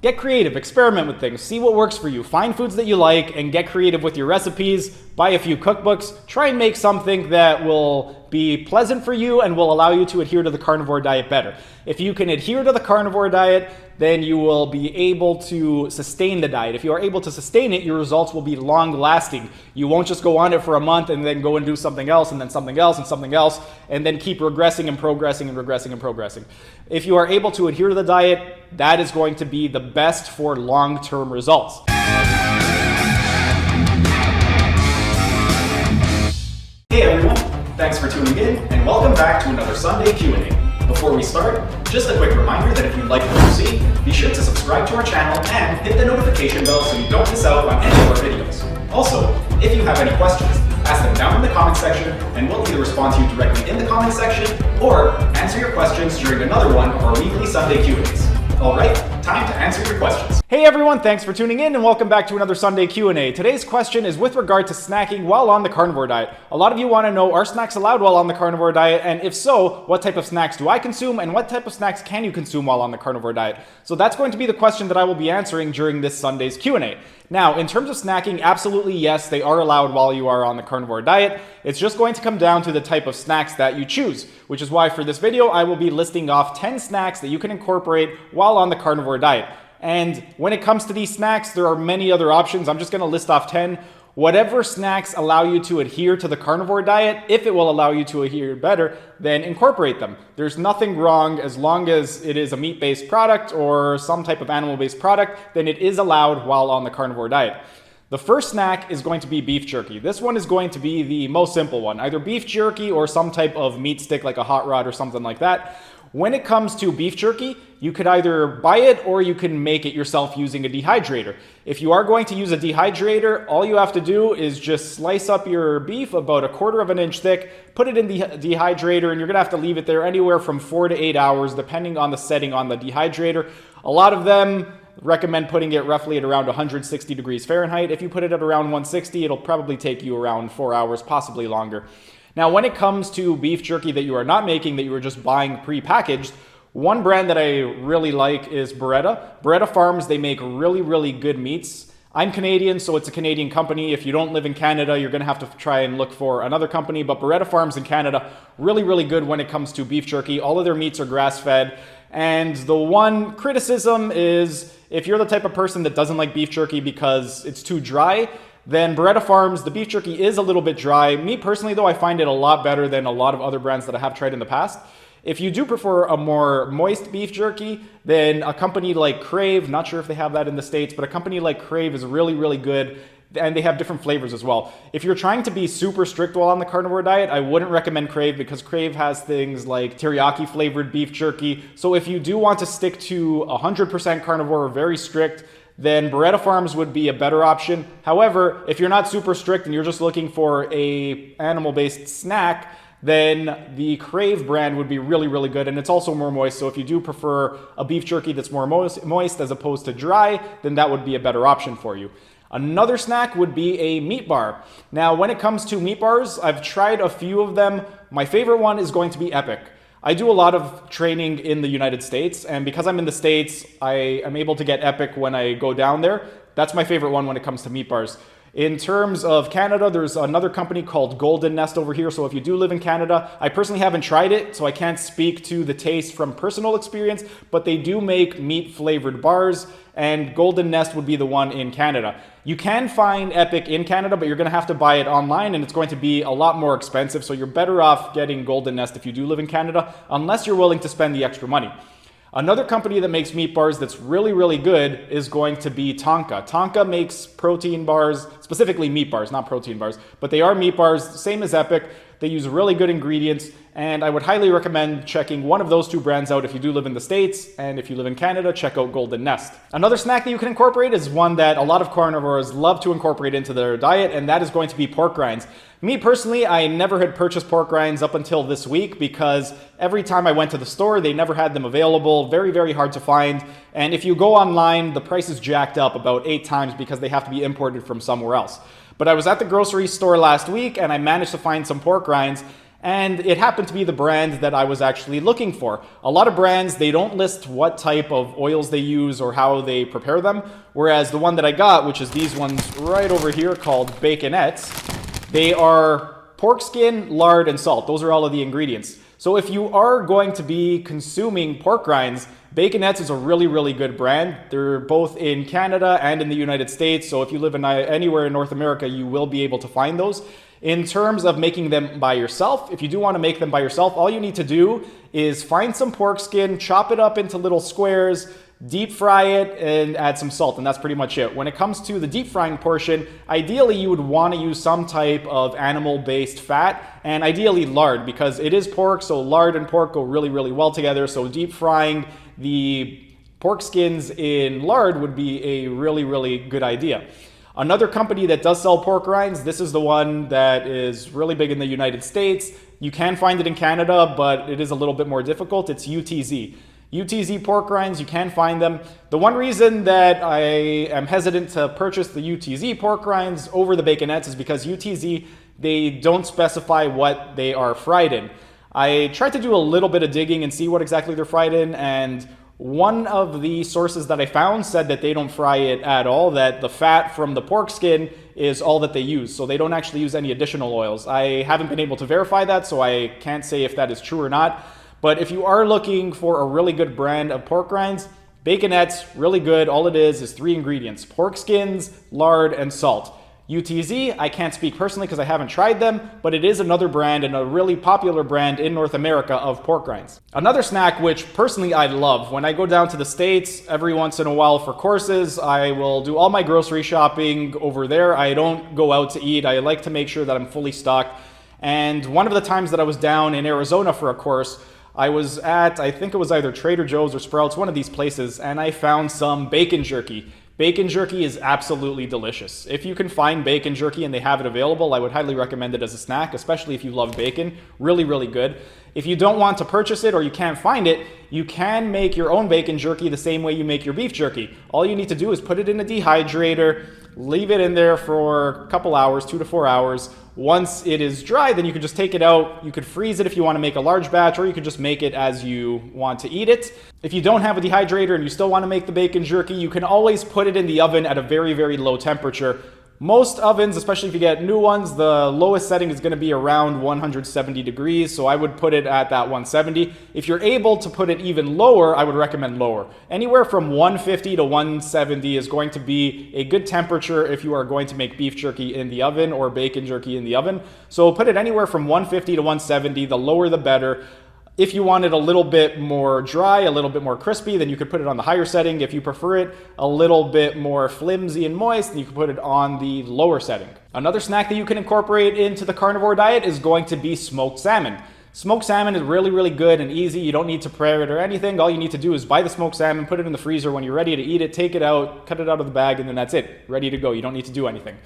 Get creative, experiment with things, see what works for you, find foods that you like, and get creative with your recipes. Buy a few cookbooks, try and make something that will be pleasant for you and will allow you to adhere to the carnivore diet better. If you can adhere to the carnivore diet, then you will be able to sustain the diet. If you are able to sustain it, your results will be long lasting. You won't just go on it for a month and then go and do something else and then something else and something else and then keep regressing and progressing and regressing and progressing. If you are able to adhere to the diet, that is going to be the best for long-term results. Hey everyone, thanks for tuning in and welcome back to another Sunday Q&A. Before we start, just a quick reminder that if you like what you see, be sure to subscribe to our channel and hit the notification bell so you don't miss out on any of our videos. Also, if you have any questions, ask them down in the comment section and we'll either respond to you directly in the comment section or answer your questions during another one of our weekly Sunday Q&As. Alright, time to answer your questions. Hey everyone, thanks for tuning in and welcome back to another Sunday Q&A. Today's question is with regard to snacking while on the carnivore diet. A lot of you want to know, are snacks allowed while on the carnivore diet? And if so, what type of snacks do I consume and what type of snacks can you consume while on the carnivore diet? So that's going to be the question that I will be answering during this Sunday's Q&A. Now, in terms of snacking, absolutely yes, they are allowed while you are on the carnivore diet. It's just going to come down to the type of snacks that you choose, which is why for this video, I will be listing off 10 snacks that you can incorporate while on the carnivore diet. And when it comes to these snacks, there are many other options. I'm just going to list off 10. Whatever snacks allow you to adhere to the carnivore diet, if it will allow you to adhere better, then incorporate them. There's nothing wrong as long as it is a meat-based product or some type of animal-based product, then it is allowed while on the carnivore diet. The first snack is going to be beef jerky. This one is going to be the most simple one, either beef jerky or some type of meat stick like a hot rod or something like that. When it comes to beef jerky, you could either buy it or you can make it yourself using a dehydrator. If you are going to use a dehydrator, all you have to do is just slice up your beef about 1/4 of an inch thick, put it in the dehydrator, and you're gonna have to leave it there anywhere from 4 to 8 hours, depending on the setting on the dehydrator. A lot of them recommend putting it roughly at around 160 degrees Fahrenheit. If you put it at around 160, it'll probably take you around 4 hours, possibly longer. Now, when it comes to beef jerky that you are not making, that you are just buying pre-packaged, one brand that I really like is Beretta. Beretta Farms, they make really, really good meats. I'm Canadian, so it's a Canadian company. If you don't live in Canada, you're gonna have to try and look for another company, but Beretta Farms in Canada, really, really good when it comes to beef jerky. All of their meats are grass-fed. And the one criticism is if you're the type of person that doesn't like beef jerky because it's too dry, then Beretta Farms, the beef jerky is a little bit dry. Me personally though, I find it a lot better than a lot of other brands that I have tried in the past. If you do prefer a more moist beef jerky, then a company like Crave, not sure if they have that in the States, but a company like Crave is really, really good. And they have different flavors as well. If you're trying to be super strict while on the carnivore diet, I wouldn't recommend Crave because Crave has things like teriyaki flavored beef jerky. So if you do want to stick to 100% carnivore, very strict, then Beretta Farms would be a better option. However, if you're not super strict and you're just looking for a animal-based snack, then the Crave brand would be really, really good. And it's also more moist. So if you do prefer a beef jerky that's more moist as opposed to dry, then that would be a better option for you. Another snack would be a meat bar. Now, when it comes to meat bars, I've tried a few of them. My favorite one is going to be Epic. I do a lot of training in the United States, and because I'm in the States, I am able to get Epic when I go down there. That's my favorite one when it comes to meat bars. In terms of Canada, there's another company called Golden Nest over here. So if you do live in Canada, I personally haven't tried it, so I can't speak to the taste from personal experience, but they do make meat flavored bars, and Golden Nest would be the one in Canada. You can find Epic in Canada, but you're gonna have to buy it online and it's going to be a lot more expensive. So you're better off getting Golden Nest if you do live in Canada, unless you're willing to spend the extra money. Another company that makes meat bars that's really, really good is going to be Tonka. Tonka makes protein bars, specifically meat bars, not protein bars, but they are meat bars, same as Epic. They use really good ingredients, and I would highly recommend checking one of those two brands out if you do live in the States, and if you live in Canada, check out Golden Nest. Another snack that you can incorporate is one that a lot of carnivores love to incorporate into their diet, and that is going to be pork rinds. Me personally, I never had purchased pork rinds up until this week because every time I went to the store, they never had them available. Very, very hard to find. And if you go online, the price is jacked up about 8 times because they have to be imported from somewhere else. But I was at the grocery store last week and I managed to find some pork rinds. and it happened to be the brand that I was actually looking for. A lot of brands, they don't list what type of oils they use or how they prepare them, whereas the one that I got, which is these ones right over here called Baconettes, they are pork skin, lard, and salt. Those are all of the ingredients. So if you are going to be consuming pork rinds, Baconettes is a really, really good brand. They're both in Canada and in the United States, so if you live in anywhere in North America, you will be able to find those. In terms of making them by yourself, if you do want to make them by yourself, all you need to do is find some pork skin, chop it up into little squares, deep fry it, and add some salt, and that's pretty much it. When it comes to the deep frying portion, ideally you would want to use some type of animal-based fat, and ideally lard, because it is pork, so lard and pork go really, really well together. So deep frying the pork skins in lard would be a really, really good idea. Another company that does sell pork rinds, this is the one that is really big in the United States. You can find it in Canada, but it is a little bit more difficult. It's UTZ. UTZ pork rinds, you can find them. The one reason that I am hesitant to purchase the UTZ pork rinds over the Baconettes is because UTZ, they don't specify what they are fried in. I tried to do a little bit of digging and see what exactly they're fried in, and one of the sources that I found said that they don't fry it at all, that the fat from the pork skin is all that they use, so they don't actually use any additional oils. I haven't been able to verify that, so I can't say if that is true or not. But if you are looking for a really good brand of pork rinds, Baconettes, really good. All it is 3 ingredients: pork skins, lard, and salt. UTZ, I can't speak personally because I haven't tried them, but it is another brand and a really popular brand in North America of pork rinds. Another snack which personally I love, when I go down to the States every once in a while for courses, I will do all my grocery shopping over there. I don't go out to eat. I like to make sure that I'm fully stocked. And one of the times that I was down in Arizona for a course, I was at, I think it was either Trader Joe's or Sprouts, one of these places, and I found some bacon jerky. Bacon jerky is absolutely delicious. If you can find bacon jerky and they have it available, I would highly recommend it as a snack, especially if you love bacon. Really, really good. If you don't want to purchase it or you can't find it, you can make your own bacon jerky the same way you make your beef jerky. All you need to do is put it in a dehydrator, leave it in there for a couple hours, 2 to 4 hours. Once it is dry, then you can just take it out. You could freeze it if you want to make a large batch, or you could just make it as you want to eat it. If you don't have a dehydrator and you still want to make the bacon jerky, you can always put it in the oven at a very, very low temperature. Most ovens, especially if you get new ones, the lowest setting is going to be around 170 degrees, so I would put it at that 170. If you're able to put it even lower, I would recommend lower. Anywhere from 150 to 170 is going to be a good temperature if you are going to make beef jerky in the oven or bacon jerky in the oven. So put it anywhere from 150 to 170, the lower the better. If you want it a little bit more dry, a little bit more crispy, then you could put it on the higher setting. If you prefer it a little bit more flimsy and moist, then you can put it on the lower setting. Another snack that you can incorporate into the carnivore diet is going to be smoked salmon. Smoked salmon is really, really good and easy. You don't need to prepare it or anything. All you need to do is buy the smoked salmon, put it in the freezer. When you're ready to eat it, take it out, cut it out of the bag, and then that's it. Ready to go. You don't need to do anything.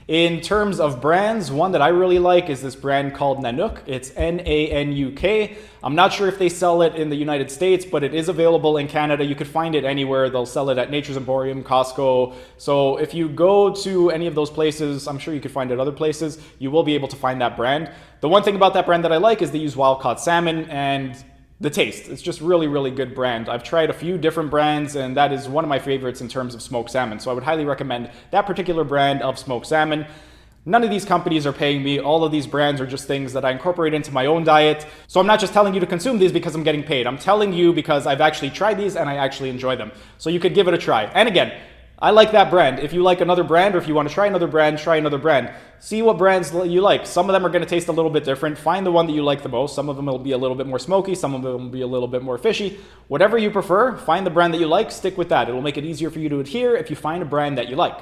In terms of brands, one that I really like is this brand called Nanook. It's N-A-N-U-K. I'm not sure if they sell it in the United States, but it is available in Canada. You could find it anywhere. They'll sell it at Nature's Emporium, Costco. So if you go to any of those places, I'm sure you could find it other places, you will be able to find that brand. The one thing about that brand that I like is they use wild-caught salmon, and the taste. It's just really, really good brand. I've tried a few different brands, and that is one of my favorites in terms of smoked salmon. So I would highly recommend that particular brand of smoked salmon. None of these companies are paying me. All of these brands are just things that I incorporate into my own diet. So I'm not just telling you to consume these because I'm getting paid. I'm telling you because I've actually tried these and I actually enjoy them. So you could give it a try. And again, I like that brand. If you like another brand, or if you want to try another brand, try another brand. See what brands you like. Some of them are going to taste a little bit different. Find the one that you like the most. Some of them will be a little bit more smoky. Some of them will be a little bit more fishy. Whatever you prefer, find the brand that you like, stick with that. It will make it easier for you to adhere if you find a brand that you like.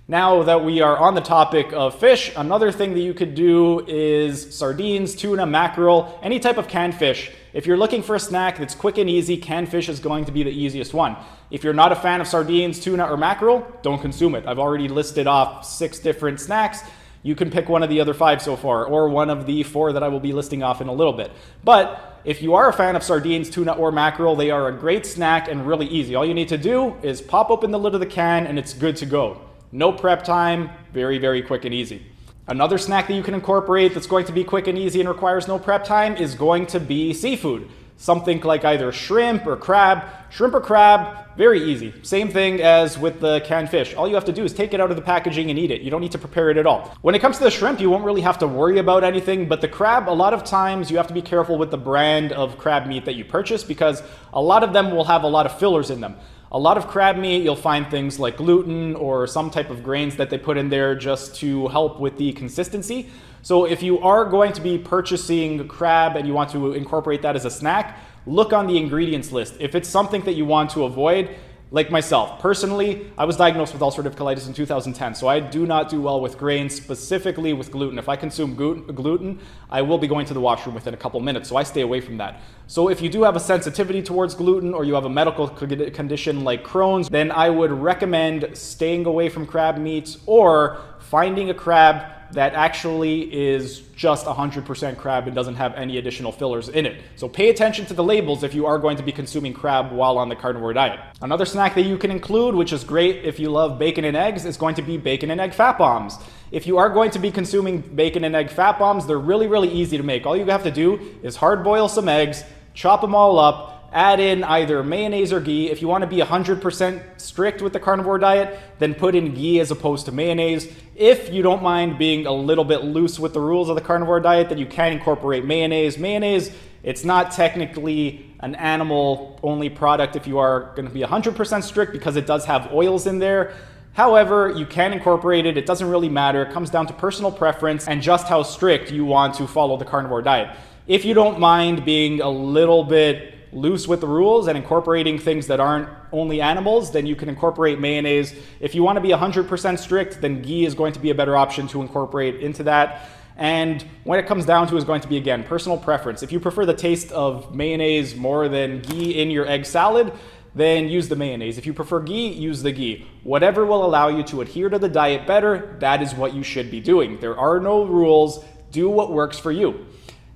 Now that we are on the topic of fish, another thing that you could do is sardines, tuna, mackerel, any type of canned fish. If you're looking for a snack that's quick and easy, canned fish is going to be the easiest one. If you're not a fan of sardines, tuna, or mackerel, don't consume it. I've already listed off 6 different snacks. You can pick one of the other 5 so far, or one of the 4 that I will be listing off in a little bit. But if you are a fan of sardines, tuna, or mackerel, they are a great snack and really easy. All you need to do is pop open the lid of the can and it's good to go. No prep time, very, very quick and easy. Another snack that you can incorporate that's going to be quick and easy and requires no prep time is going to be seafood. Something like either shrimp or crab. Shrimp or crab, very easy. Same thing as with the canned fish. All you have to do is take it out of the packaging and eat it. You don't need to prepare it at all. When it comes to the shrimp, you won't really have to worry about anything, but the crab, a lot of times you have to be careful with the brand of crab meat that you purchase because a lot of them will have a lot of fillers in them. A lot of crab meat, you'll find things like gluten or some type of grains that they put in there just to help with the consistency. So if you are going to be purchasing crab and you want to incorporate that as a snack, look on the ingredients list. If it's something that you want to avoid, like myself, personally, I was diagnosed with ulcerative colitis in 2010, so I do not do well with grains, specifically with gluten. If I consume gluten, I will be going to the washroom within a couple minutes, so I stay away from that. So if you do have a sensitivity towards gluten or you have a medical condition like Crohn's, then I would recommend staying away from crab meats or finding a crab that actually is just 100% crab and doesn't have any additional fillers in it. So pay attention to the labels if you are going to be consuming crab while on the carnivore diet. Another snack that you can include, which is great if you love bacon and eggs, is going to be bacon and egg fat bombs. If you are going to be consuming bacon and egg fat bombs, they're really, really easy to make. All you have to do is hard boil some eggs, chop them all up, add in either mayonnaise or ghee. If you want to be 100% strict with the carnivore diet, then put in ghee as opposed to mayonnaise. If you don't mind being a little bit loose with the rules of the carnivore diet, then you can incorporate mayonnaise. Mayonnaise, it's not technically an animal-only product if you are going to be 100% strict because it does have oils in there. However, you can incorporate it. It doesn't really matter. It comes down to personal preference and just how strict you want to follow the carnivore diet. If you don't mind being a little bit loose with the rules and incorporating things that aren't only animals, then you can incorporate mayonnaise. If you want to be 100% strict, then ghee is going to be a better option to incorporate into that. And when it comes down to is going to be, again, personal preference. If you prefer the taste of mayonnaise more than ghee in your egg salad, then use the mayonnaise. If you prefer ghee, use the ghee. Whatever will allow you to adhere to the diet better, that is what you should be doing. There are no rules. Do what works for you.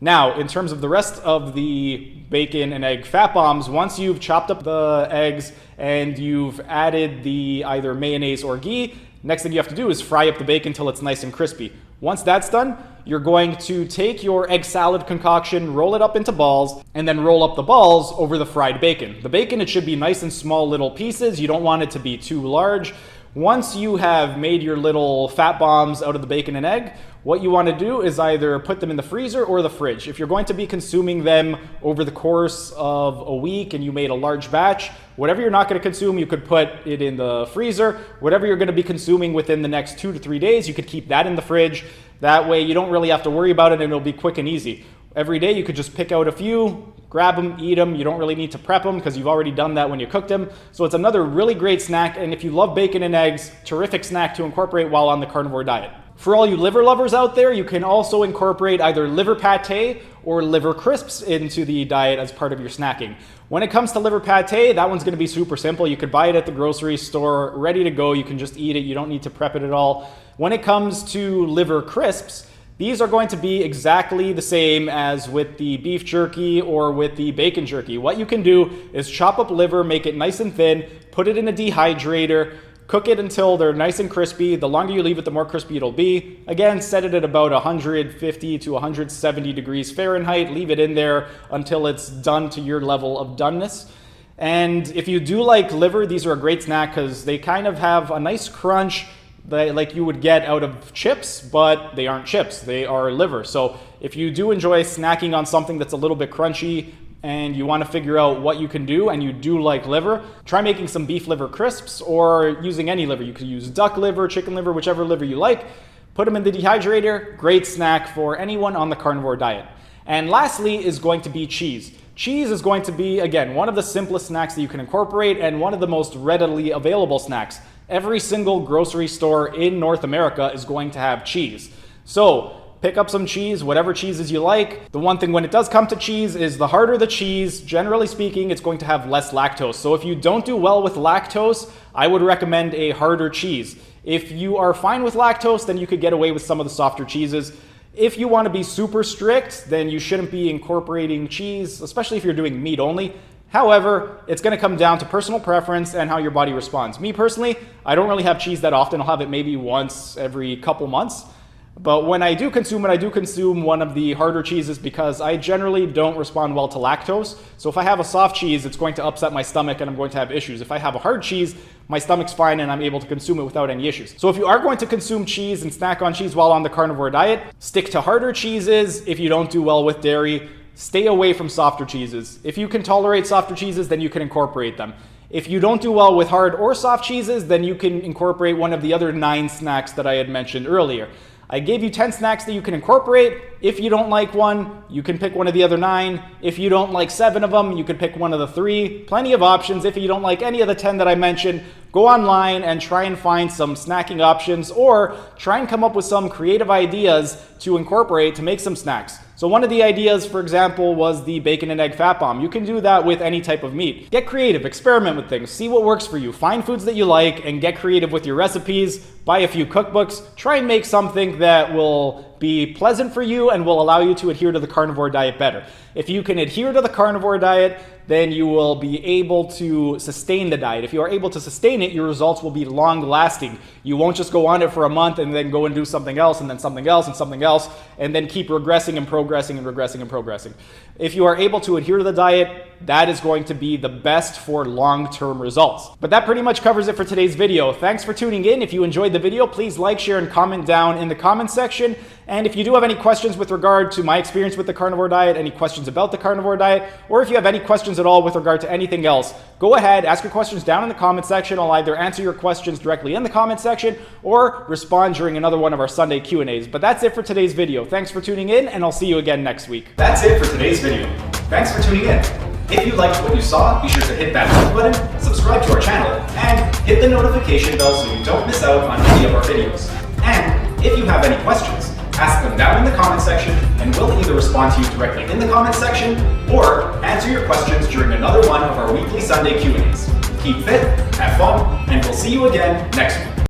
Now, in terms of the rest of the bacon and egg fat bombs, once you've chopped up the eggs and you've added the either mayonnaise or ghee, next thing you have to do is fry up the bacon till it's nice and crispy. Once that's done, you're going to take your egg salad concoction, roll it up into balls, and then roll up the balls over the fried bacon. The bacon, it should be nice and small little pieces. You don't want it to be too large. Once you have made your little fat bombs out of the bacon and egg, what you want to do is either put them in the freezer or the fridge. If you're going to be consuming them over the course of a week and you made a large batch, whatever you're not going to consume, you could put it in the freezer. Whatever you're going to be consuming within the next 2 to 3 days, you could keep that in the fridge. That way you don't really have to worry about it and it'll be quick and easy. Every day you could just pick out a few, grab them, eat them. You don't really need to prep them because you've already done that when you cooked them. So it's another really great snack, and if you love bacon and eggs, terrific snack to incorporate while on the carnivore diet. For all you liver lovers out there, you can also incorporate either liver pate or liver crisps into the diet as part of your snacking. When it comes to liver pate, that one's going to be super simple. You could buy it at the grocery store, ready to go. You can just eat it. You don't need to prep it at all. When it comes to liver crisps, these are going to be exactly the same as with the beef jerky or with the bacon jerky. What you can do is chop up liver, make it nice and thin, put it in a dehydrator, cook it until they're nice and crispy. The longer you leave it, the more crispy it'll be. Again, set it at about 150 to 170 degrees Fahrenheit. Leave it in there until it's done to your level of doneness. And if you do like liver, these are a great snack because they kind of have a nice crunch like you would get out of chips, but they aren't chips, they are liver. So if you do enjoy snacking on something that's a little bit crunchy and you want to figure out what you can do and you do like liver, try making some beef liver crisps or using any liver. You could use duck liver, chicken liver, whichever liver you like. Put them in the dehydrator. Great snack for anyone on the carnivore diet. And lastly is going to be cheese. Cheese is going to be, again, one of the simplest snacks that you can incorporate and one of the most readily available snacks. Every single grocery store in North America is going to have cheese. So pick up some cheese, whatever cheeses you like. The one thing when it does come to cheese is the harder the cheese, generally speaking, it's going to have less lactose. So if you don't do well with lactose, I would recommend a harder cheese. If you are fine with lactose, then you could get away with some of the softer cheeses. If you want to be super strict, then you shouldn't be incorporating cheese, especially if you're doing meat only. However, it's going to come down to personal preference and how your body responds. Me personally, I don't really have cheese that often. I'll have it maybe once every couple months. But when I do consume it, I do consume one of the harder cheeses because I generally don't respond well to lactose. So if I have a soft cheese, it's going to upset my stomach and I'm going to have issues. If I have a hard cheese, my stomach's fine and I'm able to consume it without any issues. So if you are going to consume cheese and snack on cheese while on the carnivore diet, stick to harder cheeses. If you don't do well with dairy, stay away from softer cheeses. If you can tolerate softer cheeses, then you can incorporate them. If you don't do well with hard or soft cheeses, then you can incorporate one of the other 9 snacks that I had mentioned earlier. I gave you 10 snacks that you can incorporate. If you don't like one, you can pick one of the other 9. If you don't like 7 of them, you can pick one of the 3. Plenty of options. If you don't like any of the 10 that I mentioned, go online and try and find some snacking options, or try and come up with some creative ideas to incorporate to make some snacks. So one of the ideas, for example, was the bacon and egg fat bomb. You can do that with any type of meat. Get creative, experiment with things, see what works for you, find foods that you like, and get creative with your recipes. Buy a few cookbooks, try and make something that will be pleasant for you and will allow you to adhere to the carnivore diet better. If you can adhere to the carnivore diet, then you will be able to sustain the diet. If you are able to sustain it, your results will be long lasting. You won't just go on it for a month and then go and do something else and then something else and something else and then keep regressing and progressing and regressing and progressing. If you are able to adhere to the diet, that is going to be the best for long-term results. But that pretty much covers it for today's video. Thanks for tuning in. If you enjoyed the video, please like, share, and comment down in the comment section. And if you do have any questions with regard to my experience with the carnivore diet, any questions about the carnivore diet, or if you have any questions at all with regard to anything else, go ahead, ask your questions down in the comment section. I'll either answer your questions directly in the comment section or respond during another one of our Sunday Q&As. But that's it for today's video. Thanks for tuning in, and I'll see you again next week. That's it for today's video. Thanks for tuning in. If you liked what you saw, be sure to hit that like button, subscribe to our channel, and hit the notification bell so you don't miss out on any of our videos. And if you have any questions, ask them down in the comment section, and we'll either respond to you directly in the comment section or answer your questions during another one of our weekly Sunday Q&As. Keep fit, have fun, and we'll see you again next week.